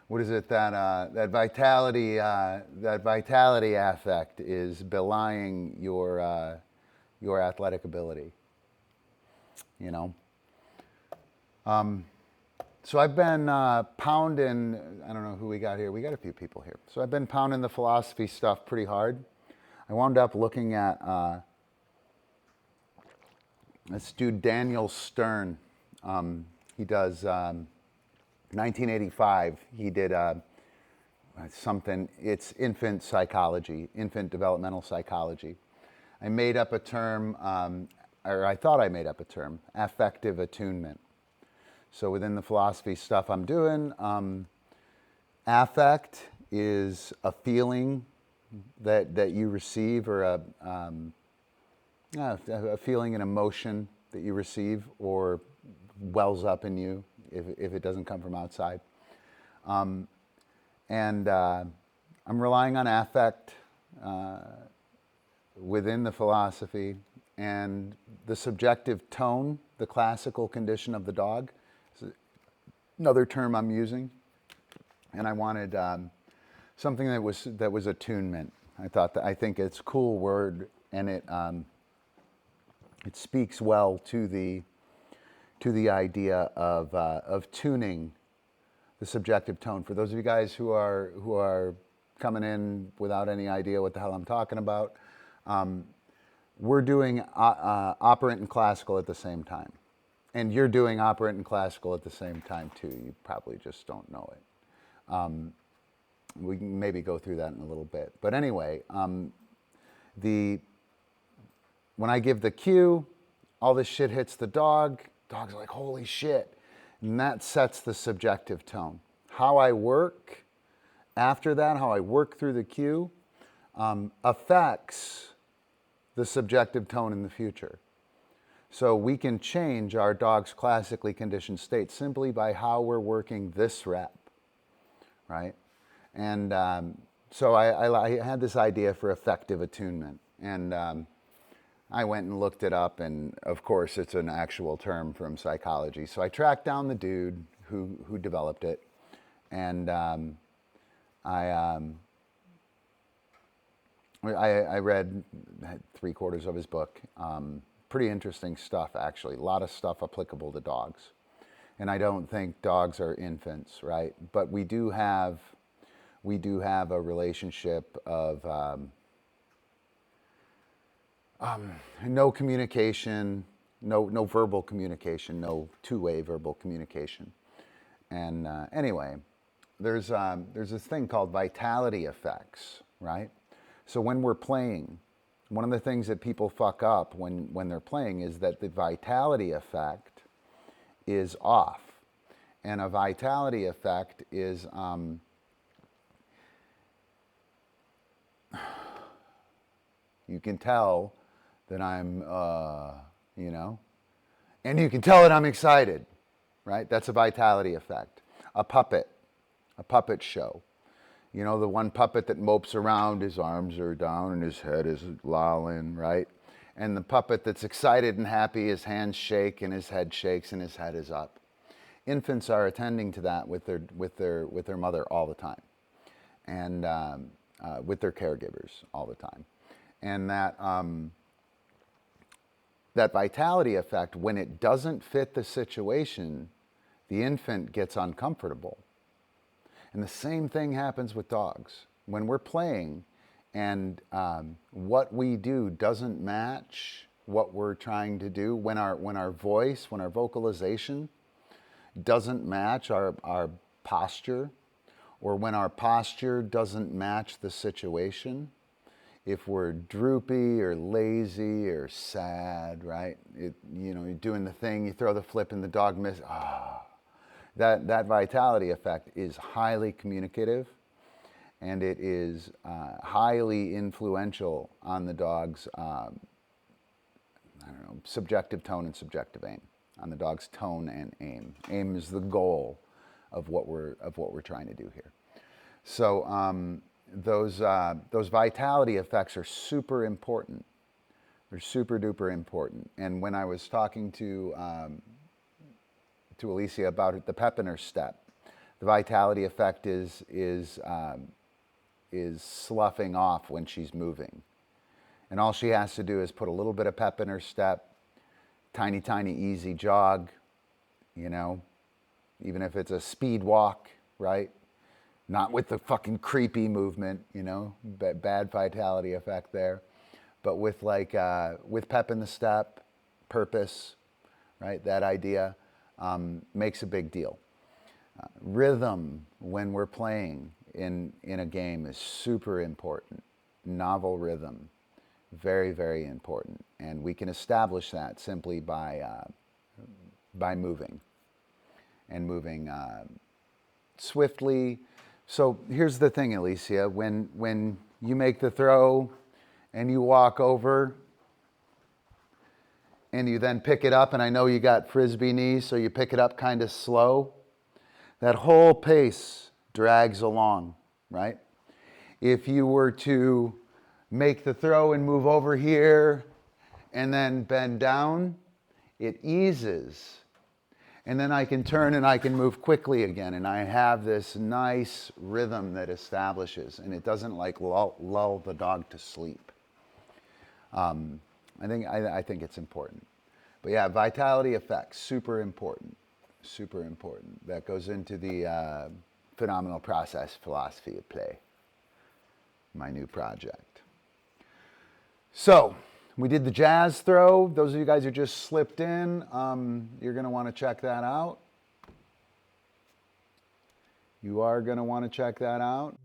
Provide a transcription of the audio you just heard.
what is it that that vitality affect is belying your athletic ability, you know. So I've been pounding. I don't know who we got here. We got a few people here. So I've been pounding the philosophy stuff pretty hard. I wound up looking at this dude Daniel Stern. He does 1985. He did something. It's infant psychology, infant developmental psychology. I made up a term, or I thought I made up a term, affective attunement. So within the philosophy stuff I'm doing, affect is a feeling that you receive, or a feeling, an emotion that you receive or wells up in you if it doesn't come from outside. I'm relying on affect within the philosophy, and the subjective tone, the classical condition of the dog, is another term I'm using. And I wanted something that was attunement. I think it's a cool word, and it speaks well to the idea of tuning the subjective tone. For those of you guys who are coming in without any idea what the hell I'm talking about, we're doing operant and classical at the same time, and you're doing operant and classical at the same time too. You probably just don't know it. We can maybe go through that in a little bit, but anyway, when I give the cue, all this shit hits the dog. Dog's like, holy shit. And that sets the subjective tone. How I work after that, how I work through the cue, affects the subjective tone in the future. So we can change our dog's classically conditioned state simply by how we're working this rep, right? And so I had this idea for affective attunement. And I went and looked it up, and of course it's an actual term from psychology. So I tracked down the dude who developed it, and I read 3/4 of his book. Pretty interesting stuff, actually. A lot of stuff applicable to dogs. And I don't think dogs are infants, right? But we do have a relationship of no communication, no verbal communication, no two-way verbal communication. And anyway, there's this thing called vitality effects, right? So when we're playing, one of the things that people fuck up when they're playing is that the vitality effect is off. And a vitality effect is you can tell that I'm, and you can tell that I'm excited, right? That's a vitality effect. A puppet show. You know, the one puppet that mopes around, his arms are down and his head is lolling, right? And the puppet that's excited and happy, his hands shake and his head shakes and his head is up. Infants are attending to that with their mother all the time, and with their caregivers all the time. And that vitality effect, when it doesn't fit the situation, the infant gets uncomfortable. And the same thing happens with dogs. When we're playing and what we do doesn't match what we're trying to do, when our voice, when our vocalization doesn't match our posture, or when our posture doesn't match the situation, if we're droopy or lazy or sad, right? You're doing the thing, you throw the flip and the dog misses. That vitality effect is highly communicative, and it is highly influential on the dog's subjective tone and subjective aim, on the dog's tone and aim. Aim is the goal of what we're trying to do here. So those vitality effects are super important. They're super duper important. And when I was talking to Alicia about the Pepiner step, the vitality effect is sloughing off when she's moving. And all she has to do is put a little bit of pep in her step, tiny, tiny, easy jog, you know, even if it's a speed walk, right? Not with the fucking creepy movement, you know, bad vitality effect there. But with with pep in the step, purpose, right? That idea makes a big deal. Rhythm when we're playing in a game is super important. Novel rhythm, very, very important. And we can establish that simply by moving and moving swiftly. So here's the thing, Alicia, when you make the throw and you walk over and you then pick it up, and I know you got frisbee knees, so you pick it up kind of slow, that whole pace drags along, right? If you were to make the throw and move over here and then bend down, it eases. And then I can turn and I can move quickly again, and I have this nice rhythm that establishes, and it doesn't like lull the dog to sleep. I think it's important. But yeah, vitality effects, super important, super important. That goes into the phenomenal process philosophy of play, my new project. So we did the jazz throw. Those of you guys who just slipped in, you're going to want to check that out. You are going to want to check that out.